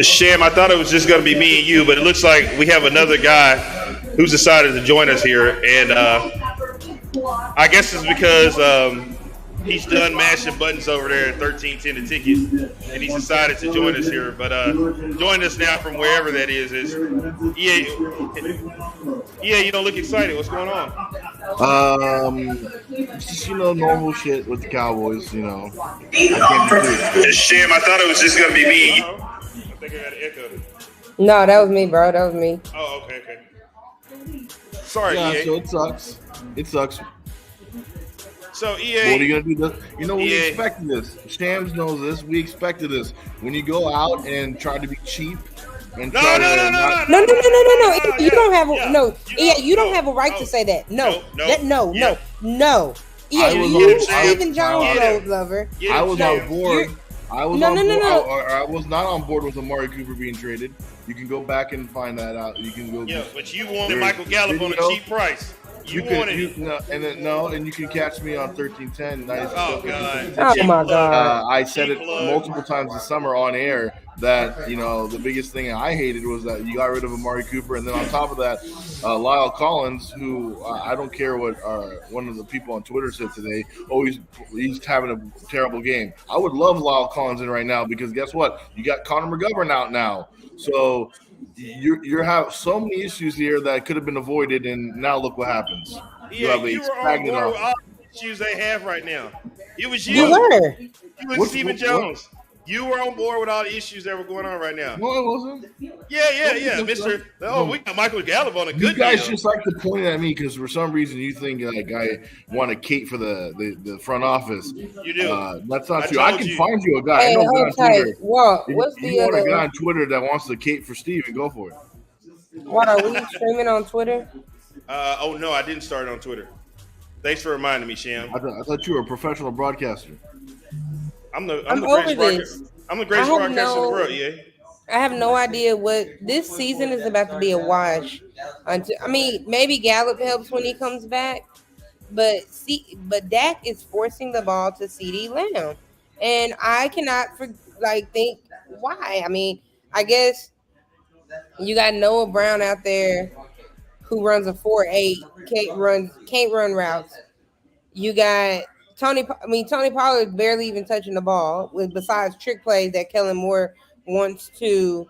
Sham, I thought it was just going to be me and you, but it looks like we have another guy who's decided to join us here, and I guess it's because he's done mashing buttons over there at 1310 the ticket, and he's decided to join us here. But join us now from wherever that is. Yeah, you don't look excited. What's going on? Just normal shit with the Cowboys. I can't do it. Sham, I thought it was just going to be me and you. I think I got an echo. No, that was me, bro. That was me. Oh, okay. Sorry, yeah, EA. So it sucks. It sucks. So EA, what are you gonna do? We expected this. Shams knows this. We expected this. When you go out and try to be cheap and no. You don't have you don't have a right to say that. No. Yeah, you Stephen Jones lover. I was on board. I was not on board with Amari Cooper being traded. You can go back and find that out. You can go. Yeah, but you wanted Michael Gallup on a cheap price. And you can catch me on 1310. Oh God! Oh my God! I said it multiple times this summer on air that the biggest thing I hated was that you got rid of Amari Cooper, and then on top of that, Lyle Collins, who I don't care what one of the people on Twitter said today. Oh, he's having a terrible game. I would love Lyle Collins in right now because guess what? You got Connor McGovern out now, so. You have so many issues here that could have been avoided, and now look what happens. Yeah, you were on board with all the issues they have right now. It was you. You were. You and Stephen Jones. You were on board with all the issues that were going on right now. No, I wasn't. Yeah, Mister. Oh, we got Michael Gallup on a good. You guys just like to point at me because for some reason you think like I want to cape for the front office. You do. That's not true. I can find you a guy. Hey, I know a guy on Twitter. What's if you want a guy on Twitter that wants to cape for Steven, go for it. What are we streaming on Twitter? Oh no, I didn't start on Twitter. Thanks for reminding me, Sham. I thought you were a professional broadcaster. I'm the greatest broadcaster in the world, yeah. I have no idea what this season is about to be a wash. Maybe Gallup helps when he comes back, but Dak is forcing the ball to CeeDee Lamb, and I cannot think why. I guess you got Noah Brown out there who runs a 4.8, can't run routes. You got Tony Pollard barely even touching the ball, besides trick plays that Kellen Moore wants to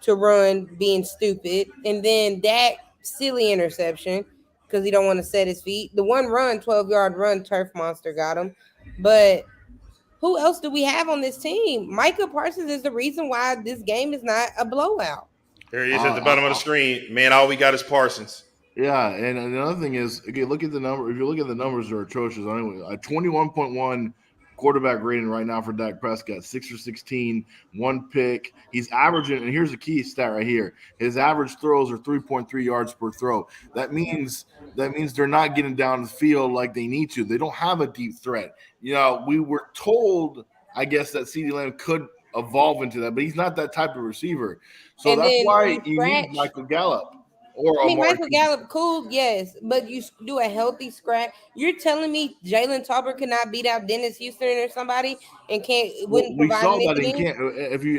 run, being stupid. And then Dak, silly interception because he don't want to set his feet. The one run, 12-yard run, turf monster got him. But who else do we have on this team? Micah Parsons is the reason why this game is not a blowout. There he is at the bottom of the screen. Man, all we got is Parsons. Yeah, and another thing is, okay, look at the number. If you look at the numbers, they're atrocious. Anyway, a 21.1 quarterback rating right now for Dak Prescott, 6 for 16, 1 pick. He's averaging, and here's the key stat right here. His average throws are 3.3 yards per throw. That means they're not getting down the field like they need to. They don't have a deep threat. We were told, I guess, that CeeDee Lamb could evolve into that, but he's not that type of receiver. So that's why you need Michael Gallup. Michael Gallup, cool, yes, but you do a healthy scratch. You're telling me Jalen Tolbert could not beat out Dennis Houston or somebody and wouldn't provide anything? We saw that in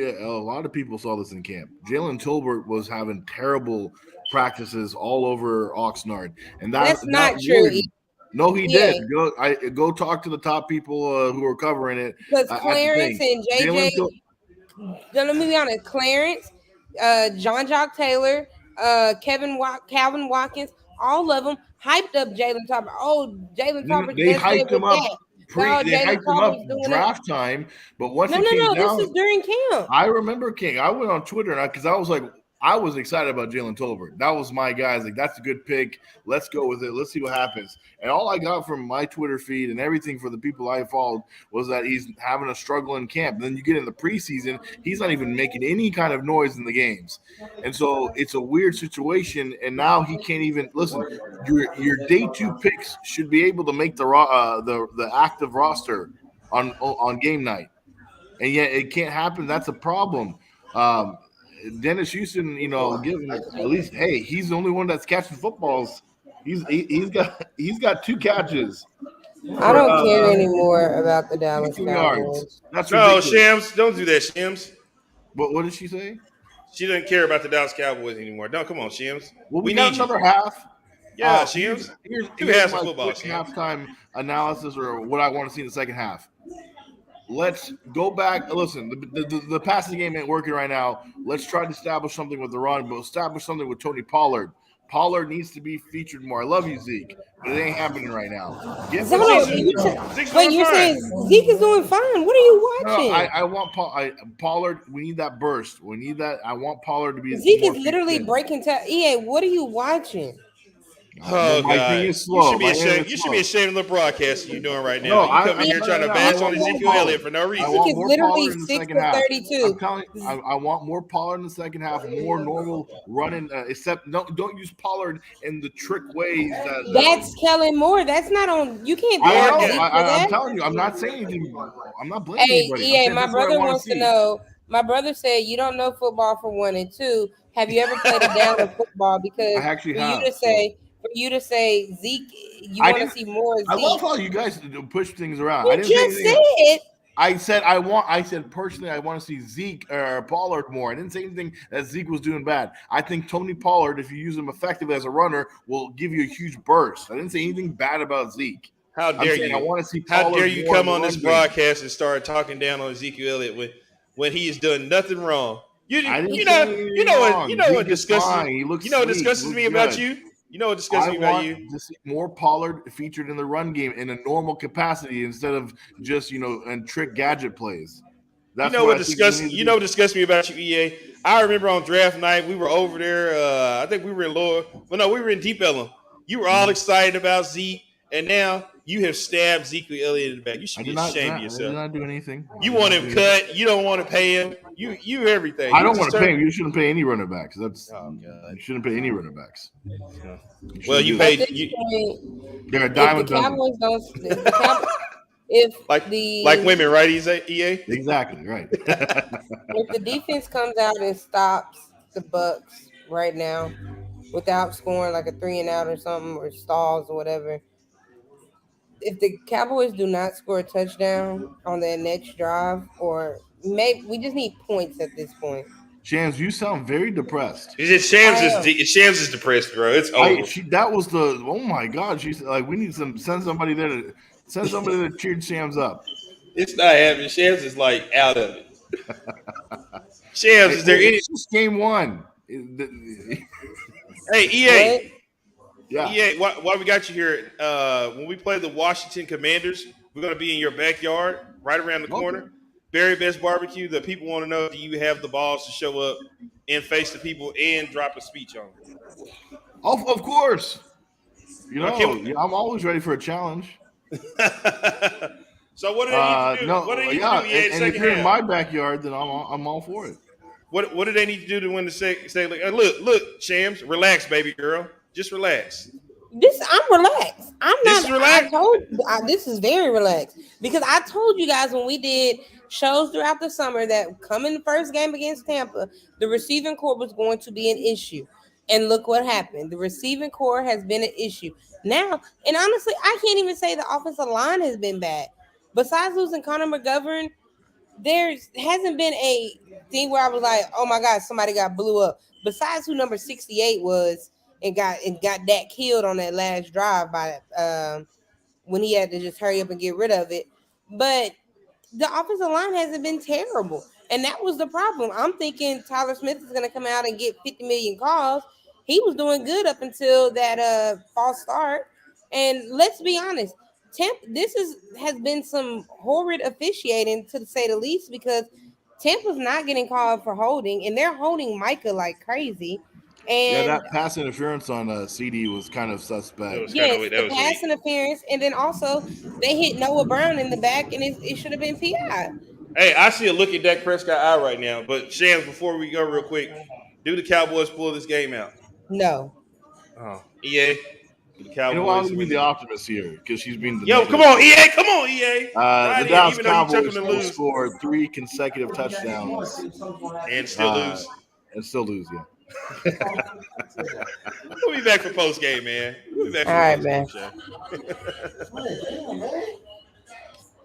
camp. A lot of people saw this in camp. Jalen Tolbert was having terrible practices all over Oxnard, and that's not true. No, he did. Go talk to the top people who are covering it. Because Clarence and JJ. Let me be honest. Clarence, John Jock Taylor. Calvin Watkins, all of them hyped up Jalen Tolbert. Oh, Jalen Tolbert. They hyped him up. They hyped him up draft time, but once it came down, this is during camp. I remember King. I went on Twitter because I was like, I was excited about Jalen Tolbert. That was my guy. Like, that's a good pick. Let's go with it. Let's see what happens. And all I got from my Twitter feed and everything for the people I followed was that he's having a struggle in camp. And then you get in the preseason, he's not even making any kind of noise in the games. And so it's a weird situation. And now he can't even listen. Your day 2 picks should be able to make the active roster on game night, and yet it can't happen. That's a problem. Dennis Houston, give him at least. Hey, he's the only one that's catching footballs. He's got 2 catches. I don't care anymore about the Dallas Cowboys. That's ridiculous. Shams, don't do that, Shams. What did she say? She doesn't care about the Dallas Cowboys anymore. No, come on, Shims. Well, we We got need you. another half. Yeah, Here's Shims. here's Two here's halves of my football, quick Shims. halftime analysis, or what I want to see in the second half. Let's go back. Listen, the passing game ain't working right now. Let's try to establish something with the run, but establish something with Tony Pollard. Pollard needs to be featured more. I love you, Zeke, but it ain't happening right now. Get Zeke, Pollard. Zeke's wait, doing you're fine. saying Zeke is doing fine? What are you No, watching? I want Pollard. We need that burst. We need that. I want Pollard to be. Zeke more is literally featured. breaking. EA, what are you watching? Oh, my God. thing is You slow. should be My ashamed. internet You is should be slow. ashamed of the broadcast you're doing right now. No, You come in here trying to bash on Ezekiel Elliott for no I reason. want He's more literally Pollard in the 6 second for half. 32. I'm telling you, I want more Pollard in the second half, more normal running. Except don't use Pollard in the trick ways that. That's Kellen Moore. That's not on. You can't I blame know. Zeke for I'm that. telling you, I'm not saying anything. I'm not blaming Hey, anybody. I'm EA, saying my this is what I brother want wants to see. know. My brother said you don't know football for 1 and 2. Have you ever played a down of football? Because I actually for have, you to say Zeke, you I want to didn't. see more I love Zeke. how you guys push things around. You I didn't say just anything. said I said personally, I want to see Zeke or Pollard more. I didn't say anything that Zeke was doing bad. I think Tony Pollard, if you use him effectively as a runner, will give you a huge burst. I didn't say anything bad about Zeke. How I'm dare saying you? I want to see How Pollard dare you more in come the on run this game. broadcast and start talking down on Ezekiel Elliott when he has done nothing wrong? I didn't You say know anything what wrong. disgusts fine. He looks what sleek. disgusts He me looks about good. you? You know what disgusts I me about want you? to see more Pollard featured in the run game in a normal capacity instead of just and trick gadget plays. That's what I think we need to You do. know what disgusts me about you, EA? I remember on draft night we were over there. I think we were in Lower. Well, no, we were in Deep Ellum. You were all excited about Zeke, and now you have stabbed Ezekiel Elliott in the back. You should be ashamed of I yourself. did not do anything. You want him cut. You don't want to pay him. You everything. I don't want to pay him. You shouldn't pay any running backs. Oh God. You shouldn't pay any running backs. Well, you at paid. this You, point, They're a if dime the a dozen. Cowboys don't, if like women, right? EA. Exactly right. if the defense comes out and stops the Bucks right now without scoring like a 3 and out or something, or stalls or whatever, if the Cowboys do not score a touchdown on their next drive, or maybe we just need points at this point. Shams, you sound very depressed. Shams is depressed, bro. It's over. That was the oh my god. She's like, we need send somebody there to cheer Shams up. It's not happening. Shams is like out of it. Shams, is there any? It's just game one. Hey, EA. What? Yeah. EA, why we got you here? When we play the Washington Commanders, we're going to be in your backyard, right around the corner. Very Best Barbecue. The people want to know, do you have the balls to show up and face the people and drop a speech on them? Of course. I'm always ready for a challenge. So what do they need to do? What do they need to do? And if you're in my backyard, then I'm all for it. What do they need to do to win the say? Like, look, Shams, relax, baby girl, just relax. I'm relaxed. This is relaxed? This is very relaxed because I told you guys when we did shows throughout the summer that coming the first game against Tampa, the receiving core was going to be an issue. And look what happened. The receiving core has been an issue. Now, and honestly, I can't even say the offensive line has been bad. Besides losing Connor McGovern, there hasn't been a thing where I was like, oh my God, somebody got blew up. Besides who number 68 was and got that killed on that last drive by when he had to just hurry up and get rid of it. But the offensive line hasn't been terrible. And that was the problem. I'm thinking Tyler Smith is going to come out and get 50 million calls. He was doing good up until that false start. And let's be honest, this has been some horrid officiating, to say the least, because Tampa's not getting called for holding, and they're holding Micah like crazy. And that pass interference on CD was kind of suspect. Pass interference, and then also they hit Noah Brown in the back, and it should have been PI. Hey, I see a look at Dak Prescott eye right now. But Shams, before we go real quick, do the Cowboys pull this game out? No. Oh, EA. The Cowboys. You know, I'm going to be the optimist here because she's been the Yo, come on, EA. Come on, EA. The Dallas Cowboys will score 3 consecutive touchdowns and still lose. Yeah. We'll be back for post game, man. All right, man.